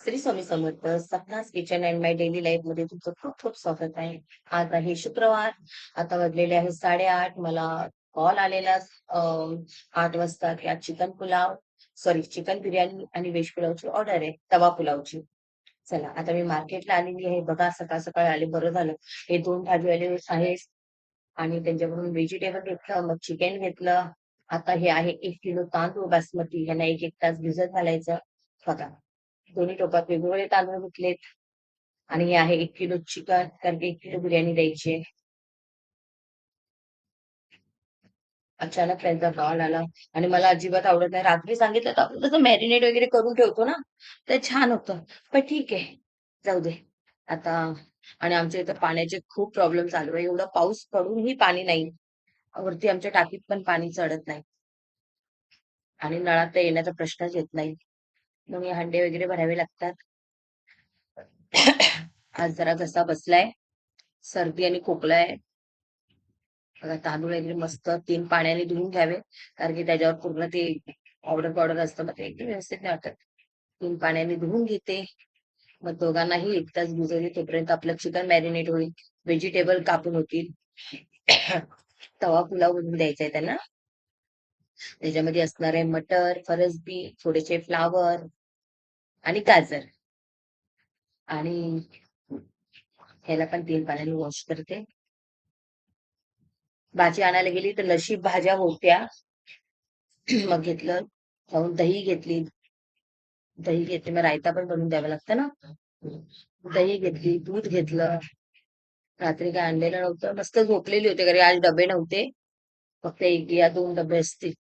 Shri Swami Samarth. Sapna's kitchen and my daily life मध्ये तुमचं खूप खूप स्वागत आहे. आज आहे शुक्रवार. आता वाजलेले आहे 8:30. मला कॉल आलेला 8 वाजता की आज chicken pulao, sorry chicken biryani आणि व्हेज पुलावची ऑर्डर आहे, तवा पुलावची. चला आता मी मार्केटला आलेली आहे. बघा सकाळ सकाळ आले, बरं झालं. हे 2 भाजीवाले आहेत आणि त्यांच्याकडून व्हेजिटेबल घेतलं, मग चिकन घेतलं. आता हे आहे 1 किलो तांदूळ बासमती, ह्यांना 1-1 तास भिजत घालायचं. बघा, दोन्ही टोपात वेगवेगळे तांदूळ घेतलेत आणि हे आहे 1 किलो चिकन, कारण की 1 किलो बिर्याणी द्यायची आहे. अचानक त्यांचा कॉल आला आणि मला अजिबात आवडत नाही. रात्री सांगितलं तर आपण तसं मॅरिनेट वगैरे करून ठेवतो ना, ते छान होतं. पण ठीक आहे, जाऊ दे. आता आणि आमच्या इथं पाण्याचे खूप प्रॉब्लेम चालू आहे. एवढा पाऊस पडूनही पाणी नाही. वरती आमच्या टाकीत पण पाणी चढत नाही आणि नळात तर येण्याचा प्रश्नच येत नाही. मग हे हंडे वगैरे भरावे लागतात. आज जरा घसा बसलाय, सर्दी आणि खोकला आहे. बघा तांदूळ वगैरे मस्त 3 पाण्याने धुवून घ्यावे, कारण की त्याच्यावर पूर्ण ते पावडर पावडर असतं, मग ते एकदम व्यवस्थित नाही वाटत. 3 पाण्याने धुवून घेते. मग दोघांनाही 1 तास भिजवली, तोपर्यंत आपलं चिकन मॅरिनेट होईल, व्हेजिटेबल कापून होतील. तवा पुलाव बनवून द्यायचा आहे त्यांना. त्याच्यामध्ये असणार आहे मटर, फरसबी, थोडेसे फ्लावर आणि गाजर. आणि ह्याला पण 3 पाण्याने वॉश करते. भाजी आणायला गेली तर नशीब भाज्या होत्या. मग घेतलं, जाऊन दही घेतली, मग रायता पण बनवून द्यावं लागतं ना. दही घेतली, दूध घेतलं. रात्री काय आणलेलं नव्हतं, मस्त झोपलेली होते, घरी आज डबे नव्हते. फक्त 1 या 2 डबे असतील.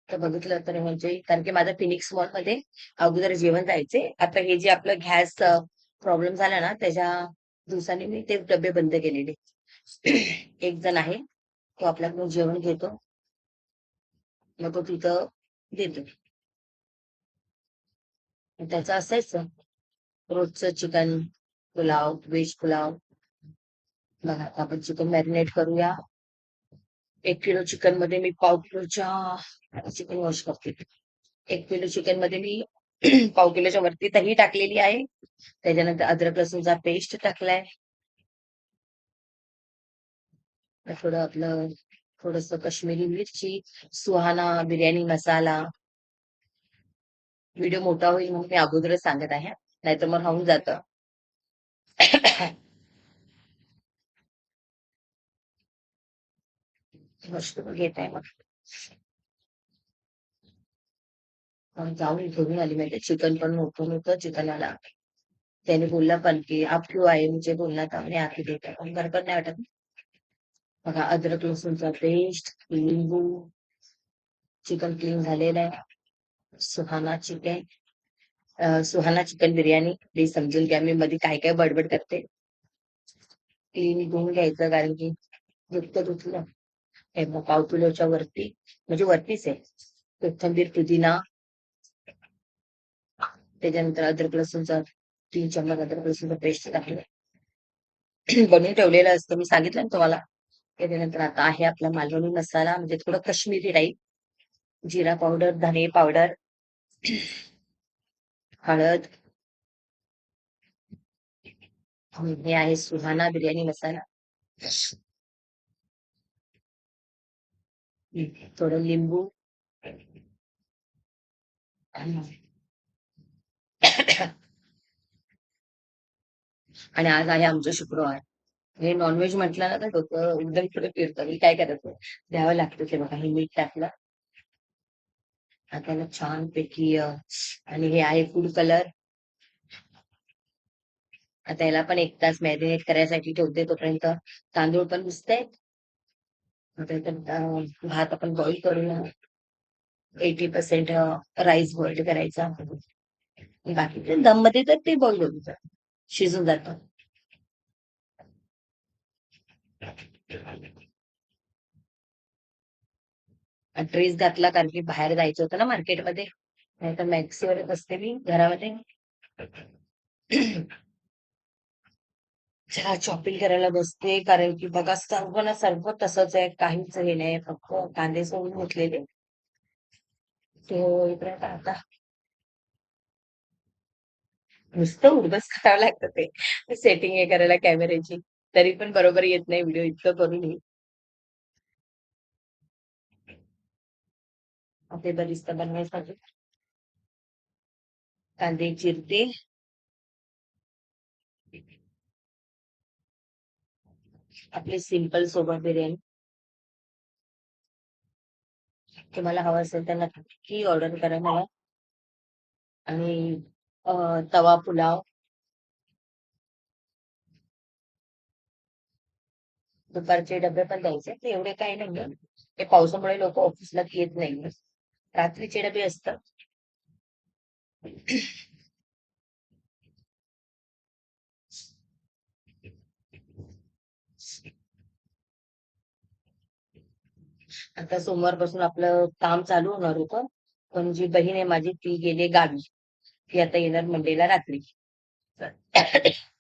तर बघितलं तर म्हणजे, कारण की माझं फिनिक्स मॉल मध्ये अगोदर जेवण जायचे. आता हे जे आपलं गॅस प्रॉब्लेम झाला ना, त्याच्या दिवसांनी मी ते डबे बंद केलेले. एक जण आहे, तो आपल्याकडून जेवण घेतो, मग तो तिथं देतो. मग त्याचं असायचं रोजचं चिकन पुलाव, व्हेज पुलाव. बघा आता आपण चिकन मॅरिनेट करूया. 1 किलो चिकन मध्ये मी पाव किलोच्या चिकन वॉश करते. 1 किलो चिकन मध्ये मी पाव किलोच्या वरती दही टाकलेली आहे. त्याच्यानंतर अद्रक लसूणचा पेस्ट टाकलाय. थोडं आपलं थोडस काश्मीरी मिरची, सुहाना बिर्याणी मसाला. व्हिडिओ मोठा होईल म्हणून मी अगोदरच सांगत आहे, नाहीतर मग राहून जातं. मस्त घेत आहे मग. जाऊन घेऊन आली माहिती, चिकन पण मोठं नव्हतं चिकनवाला. त्याने बोलला पण की आप क्यों आए, मुझे बोलला था, मैंने आके देखा, पण बरोबर नाही वाटत. बघा अद्रक लसूणचा पेस्ट, लिंबू. चिकन क्लीन झालेलं आहे. Suhana chicken, Suhana chicken biryani. Please समजून घ्या मी मध्ये काय काय बडबड करते. क्लीन धुवून घ्यायचं, कारण की धुतलं धुतलं. हे मग पाव किलोच्या वरती, म्हणजे वरतीच आहे, कोथिंबीर, पुदिना. त्याच्यानंतर अद्रक लसूणचा 3 चम्मच अद्रक लसूणचा पेस्ट टाकलं. बनवून ठेवलेलं असतं, मी सांगितलं ना तुम्हाला. त्याच्यानंतर आता आहे आपला मालवणी मसाला, म्हणजे थोडं काश्मीरी टाईप. जिरा पावडर, धने पावडर, हळद. हे आहे सुहाना बिर्याणी मसाला. थोडं लिंबू. आणि आज आहे आमचं शुक्रवार. हे नॉनव्हेज म्हटलं ना तर डोकं एकदम पुढे फिरतं. मी काय करायचं, द्यावं लागतं ते. बघा हे मीठ टाकलं आता त्याला छानपैकी आणि हे आहे फूड कलर. आता याला पण 1 तास मॅरिनेट करायसाठी ठेवते, तोपर्यंत तांदूळ पण भिजतायत. भात आपण बॉईल करूया. 80% राईस बॉईल करायचा, बाकीचे दम मध्ये तर ते बॉईल होतं, शिजून जातं. ड्रेस घातला, कारण की बाहेर जायचं होतं ना मार्केटमध्ये, नाहीतर मॅक्सीवरच असते मी घरामध्ये. चला शॉपिंग करायला बसते, कारण की बघा सर्व ना सर्व तसंच आहे, काहीच हे नाही, फक्त कांदे सोडून घेतलेले. तो इकडे आता नुसतं उठबस करावं लागतं ते सेटिंग हे करायला कॅमेऱ्याची. तरी पण बरोबर येत नाही व्हिडिओ इतकं करूनही. आपले बरिस्ता बनवायसाठी कांदे चिरते. आपली सिंपल सोबत बिर्याणी. तुम्हाला हवं असेल तर नक्की ऑर्डर करा मला. आणि तवा पुलाव, दुपारचे डबे पण द्यायचे. ते एवढे काही नाहीये. ते पावसामुळे लोक ऑफिसला येत नाही. रात्रीचे डबे असतात. आता सोमवारपासून आपलं काम चालू होणार होतं. पण जी बहीण आहे माझी ती गेली गावी. ती आता येणार मंडेला रात्री. तर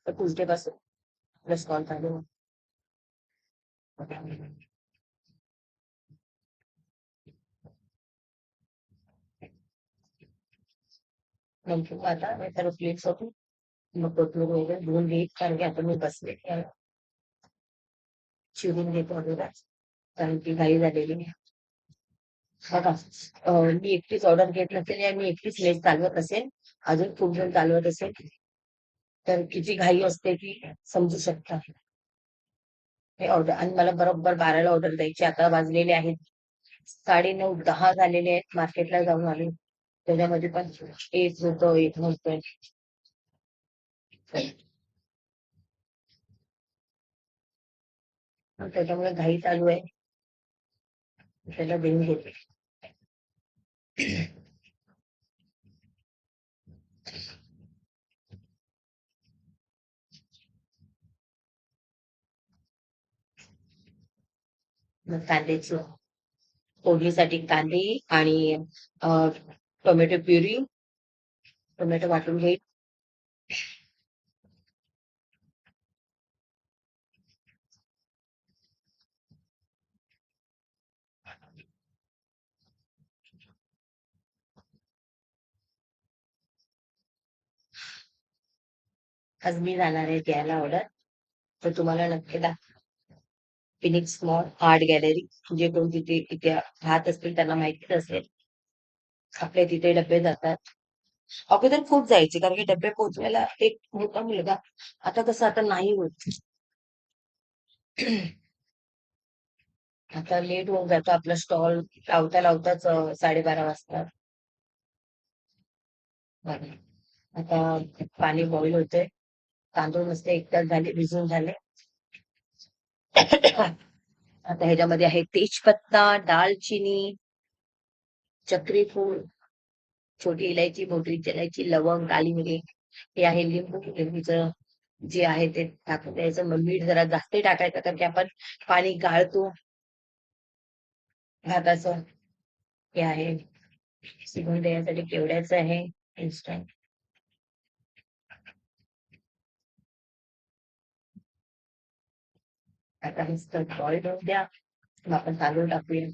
ट्युजडे पासून प्लस कॉल चालू होणार. नंतर आता नाहीतर प्लेट्स होती. मग कोथमीर वगैरे धुवून घेईल कारण की आता मी बसले चिरून घेतो वगैरे कारण की घाई झालेली आहे. बघा मी एकटीच ऑर्डर घेत नसेल आणि मी एकटीच मेस चालवत असेल, अजून खूप जण चालवत असेल, तर किती घाई असते की समजू शकता. हे ऑर्डर आणि मला बरोबर 12ला ऑर्डर द्यायची. आता वाजलेले आहेत 9:30 झालेले आहेत. मार्केटला जाऊन आले. त्याच्यामध्ये पण एक होतं एक नव्हतं. त्याच्यामुळे घाई चालू आहे. त्याला देऊन घेते. मग कांद्याची फोडणीसाठी कांदे आणि टोमॅटो प्युरी, टोमॅटो वाटून घेईल. आज मी जाणार आहे द्यायला ऑर्डर. तर तुम्हाला नक्की फिनिक्स मॉल आर्ट गॅलरी जे कोण तिथे तिथे राहत असतील त्यांना माहितीच असेल. आपल्या तिथे डबे जातात. अगोदर खूप जायचे कारण की डबे पोहोचवायला एक मोठा मुलगा. आता कसं आता नाही होत. आता लेट होऊन जातो आपला स्टॉल लावता लावताच 12:30 वाजता. बघा. आता पाणी बॉईल होतंय. तांदूळ मस्त 1 तास झाले भिजून झाले. आता ह्याच्यामध्ये आहे तेजपत्ता, दालचिनी, चक्री फूल, छोटी इलायची, मोठी इलायची, लवंग, काली मिरी. हे आहे लिंबू. लिंबूचं जे आहे ते टाकून द्यायचं. मग मीठ जरा जास्त टाकायचं कारण की आपण पाणी गाळतो भाताचं. हे आहे शिजून देण्यासाठी केवड्याचं आहे इन्स्टंट. आता नुसतं बॉईल होऊन द्या. मग आपण तांदूळ टाकूया.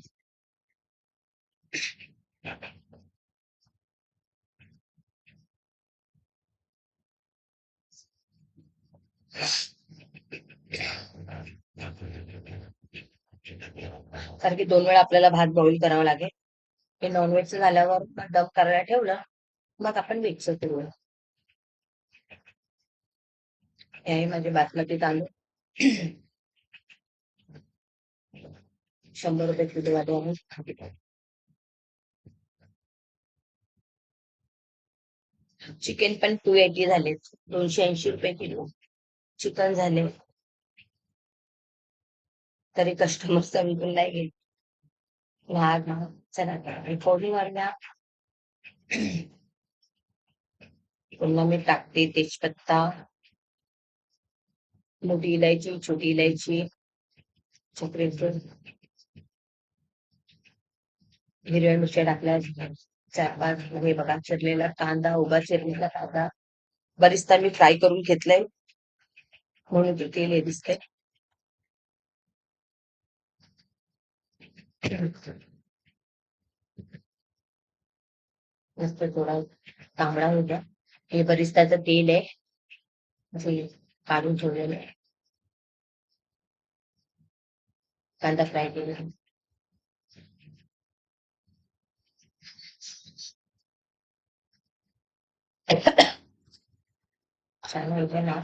कारण की 2 वेळा आपल्याला भात बॉईल करावा लागेल. हे नॉनव्हेजचं झाल्यावर दम करायला ठेवलं मग आपण मिक्स करूया. हे आहे माझे बासमती तांदूळ. 100 रुपये किलो वाले आहे. चिकन पण 280 झाले. 280 रुपये किलो चिकन झाले. तरी कस्टमरचा विकून नाही घेत. महाग महाग. चला आता फोडणी मारूया. पुन्हा मी टाकते तेजपत्ता, मोठी इलायची, छोटी इलायची, चक्रीफूल, हिरव्या मिरच्या टाकल्या 4-5. हे बघा चिरलेला कांदा, उभा चिरलेला कांदा. बरीचदा मी फ्राय करून घेतलंय म्हणून ते तेल हे दिसतंय. मस्त थोडा तांबडा होऊ द्या. हे बरिस्ताचं तेल आहे. जे काढून ठेवलेलं आहे. कांदा फ्राय केलेला. छान होतं ना.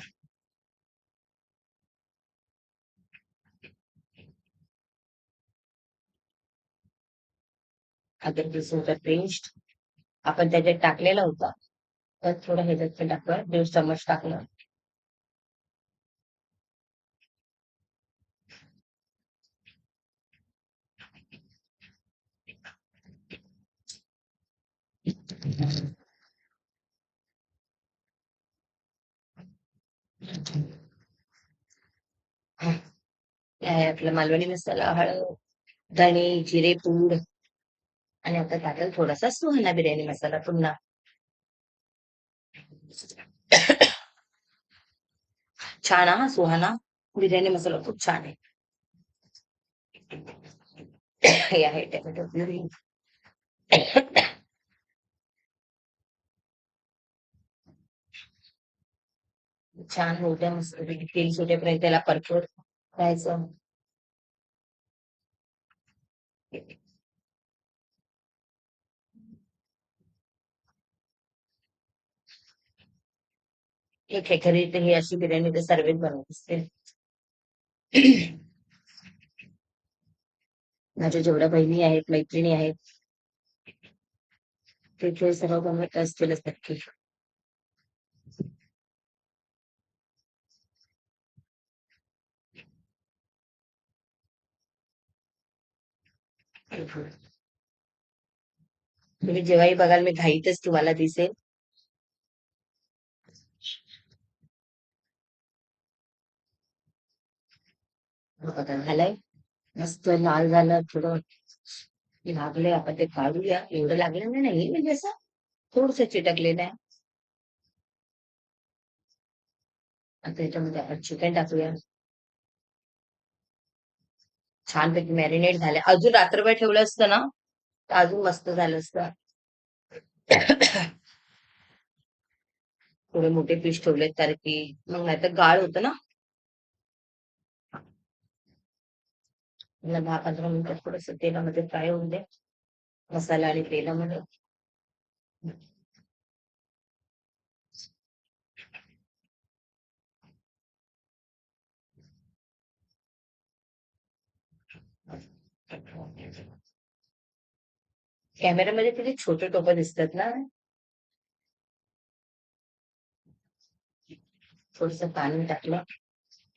अद्रक लसूणचा पेस्ट आपण त्याच्यात टाकलेला होता. तर थोडं ह्याच्यात पण टाकलं, 1.5 चम्मच टाकलं. हे आहे आपला मालवणी मसाला, हळद, धणे, जिरे पूड आणि आता टाकेल थोडासा सुहाना बिर्याणी मसाला पुन्हा. छान हा सुहाना बिर्याणी मसाला खूप छान आहे. हे आहे टोमॅटो प्युरी. छान होत्या मस्त तेल सुटेपर्यंत त्याला परतवत राहायचं. ठीक आहे, घरी तर ही अशी बिर्याणी तर सर्वच बनवत असते. माझ्या जेवढ्या बहिणी आहेत, मैत्रिणी आहेत, ते सर्व बनवत असतीलच नक्की. तुम्ही जेव्हाही बघाल मी घाईतच तुम्हाला दिसेल. बघा झालंय. मस्त लाल झालं, थोडं लागले, आपण ते काढूया. एवढं लागलं नाही म्हणजे असं थोडस चिटकलेलं आहे. आता याच्यामध्ये आपण चिकन टाकूया. छानपैकी मॅरिनेट झाले. अजून रात्रभर ठेवलं असतं ना तर अजून मस्त झालं असतं. थोडे मोठे पीस ठेवलेत कारण की मग नाही तर गाळ होतं ना. मला 10-15 मिनिटात थोडस तेलामध्ये फ्राय होऊन दे, मसाला आणि तेलामध्ये. कॅमेऱ्यामध्ये किती छोटे टोपं दिसतात ना. थोडस पाणी टाकलं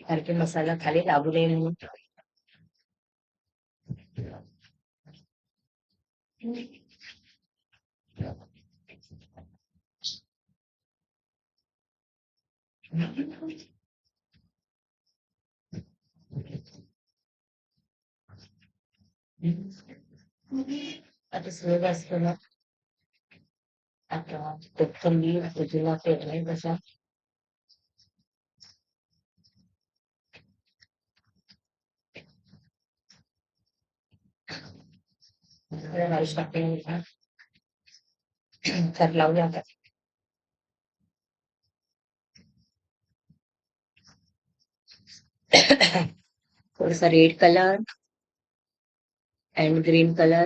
कारण की मसाला खाली लागू नये म्हणून. आता सहज असतं ना. आता कोथिंबीर पुदिना पेरलाय तसा. राईस टाकले तर लावूया आता. थोडासा red colour and green colour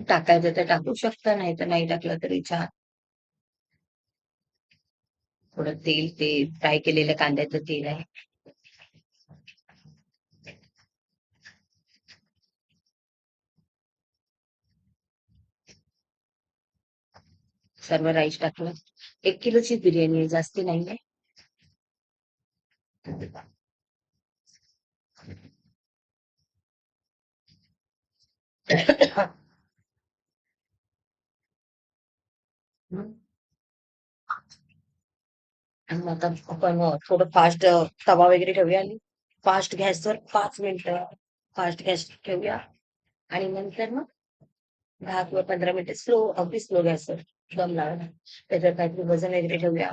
टाकायचं तर टाकू शकता, नाही तर नाही टाकलं तरी छान. थोडं तेल, ते फ्राय केलेलं कांद्याचं तेल आहे. सर्व राईस टाकलं. 1 किलोची बिर्याणी आहे, जास्ती नाहीये. आणि आता आपण थोडं फास्ट तवा वगैरे ठेवूया आणि फास्ट गॅसवर 5 मिनिटं फास्ट गॅस ठेवूया आणि नंतर मग 10 किंवा 15 मिनिटं अगदी स्लो गॅसवर दम लावूया. त्याच्यात काहीतरी वजन वगैरे ठेवूया.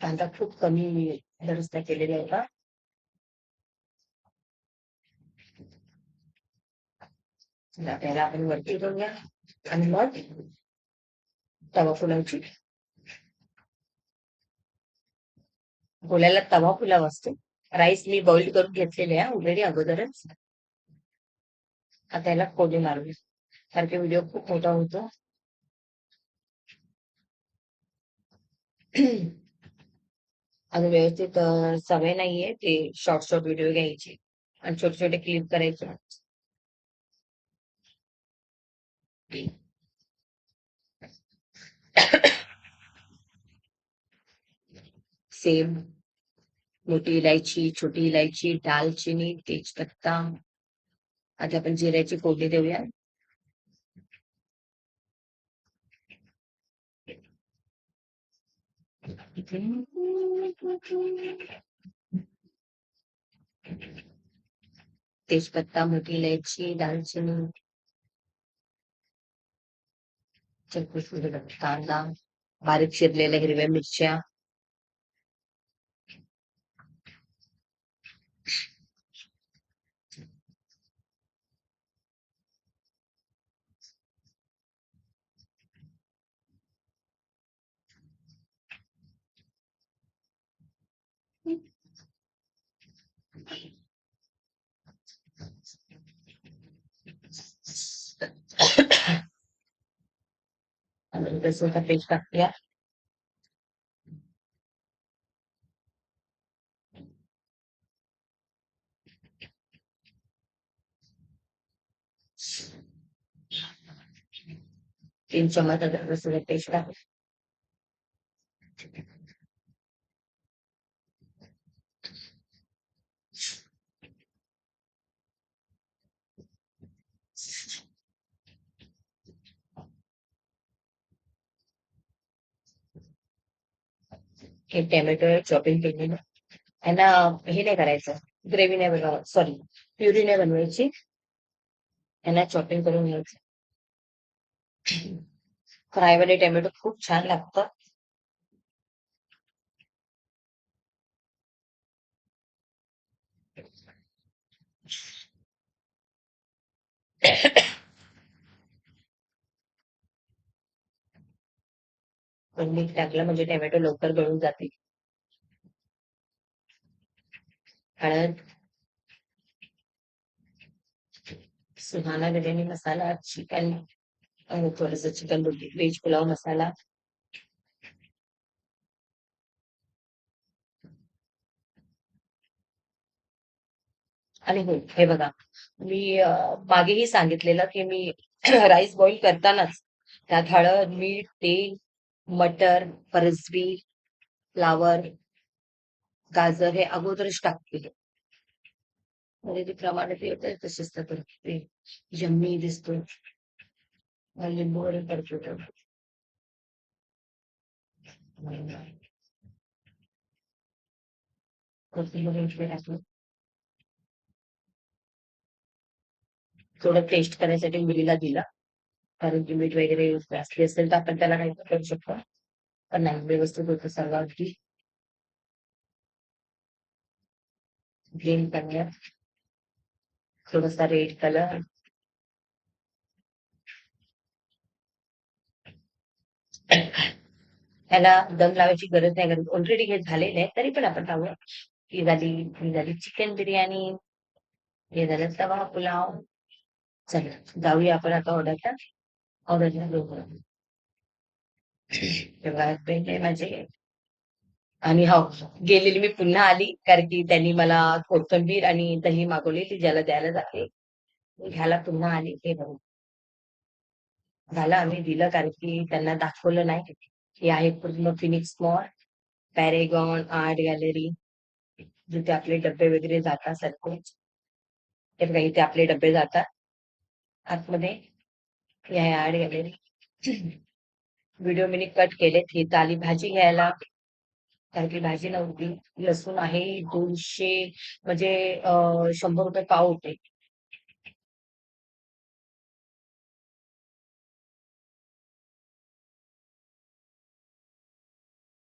कांदा खूप कमी दुरुस्त केलेला होता. चला, त्याला आपण वरती करूया आणि मग तवा फुलावची. गोल्याला तवा फुलावा असतो. राईस मी बॉइल करून घेतलेले आहे ऑलरेडी अगोदरच. आता याला फोडणी मारूया, कारण की व्हिडिओ खूप मोठा होतो. अजून व्यवस्थित सवय नाहीये ते शॉर्ट शॉर्ट व्हिडिओ घ्यायची आणि छोटे छोटे क्लिप करायचे. सेम, मोठी इलायची, छोटी इलायची, दालचिनी, तेजपत्ता. आता आपण जिऱ्याची फोडणी देऊया. तेजपत्ता, मोठी इलायची, दालचिनी, कांदा, बारीक चिरलेल्या हिरव्या मिरच्या. लसूणचा पेस्ट टाकूया. तीन चम्मच अदरक लसूण पेस्ट टाकू. हे टॅमॅटो चॉपिंग केलेलं. यांना हे नाही करायचं, ग्रेव्ही नाही बनवायची, सॉरी प्युरी नाही बनवायची. यांना चॉपिंग करून घ्यायचं. फ्रायवाले टॅमॅटो खूप छान लागतं. पण मीठ टाकलं म्हणजे टॅमॅटो लवकर गळून जाते. हळद, सुहाना बिर्याणी मसाला, चिकन आणि थोडस चिकन बोलते व्हेज पुलाव मसाला. आणि हो, हे बघा, मी मागेही सांगितलेलं की मी राईस बॉईल करतानाच त्यात हळद, मीठ, तेल, मटर, फरसबी, फ्लावर, गाजर हे अगोदरच टाकते. म्हणजे ते प्रमाणात येत तसेच तर ते यम्मी दिसतो. लिंबू वगैरे पडतो. कोथिंबीर वगैरे टाकलं. थोडं टेस्ट करायसाठी मुलीला दिला, कारण की मीठ वगैरे जास्ती असेल तर आपण त्याला काही करू शकतो. पण नाही, व्यवस्थित होतं सर्व अगदी. ग्रीन कलर, थोडासा रेड कलर. ह्याला दम लावायची गरज नाही, कारण ऑलरेडी हे झालेलं आहे, तरी पण आपण लावूया. ही झाली चिकन बिर्याणी. हे झालं तवा पुलाव. चला जाऊया आपण आता ऑर्डरला बघूया. तेव्हा पहिले माझे. आणि हो, गेलेली मी पुन्हा आली, कारण की त्यांनी मला कोथिंबीर आणि दही मागवली, ती ज्याला द्यायला जाते. मी घ्यायला पुन्हा आली. हे बघू, झालं आम्ही दिलं, कारण की त्यांना दाखवलं नाही. हे आहे पूर्ण Phoenix mall, Paragon, art gallery, जिथे आपले डब्बे वगैरे जातात सगळे. हे बघा, इथे आपले डब्बे जातात आतमध्ये. हे आहे आर्ट गॅलरी. व्हिडिओ मी कट केले. ही आली भाजी घ्यायला, कारण की भाजी नव्हती. लसूण आहे 200, म्हणजे 100 रुपये पाव होते.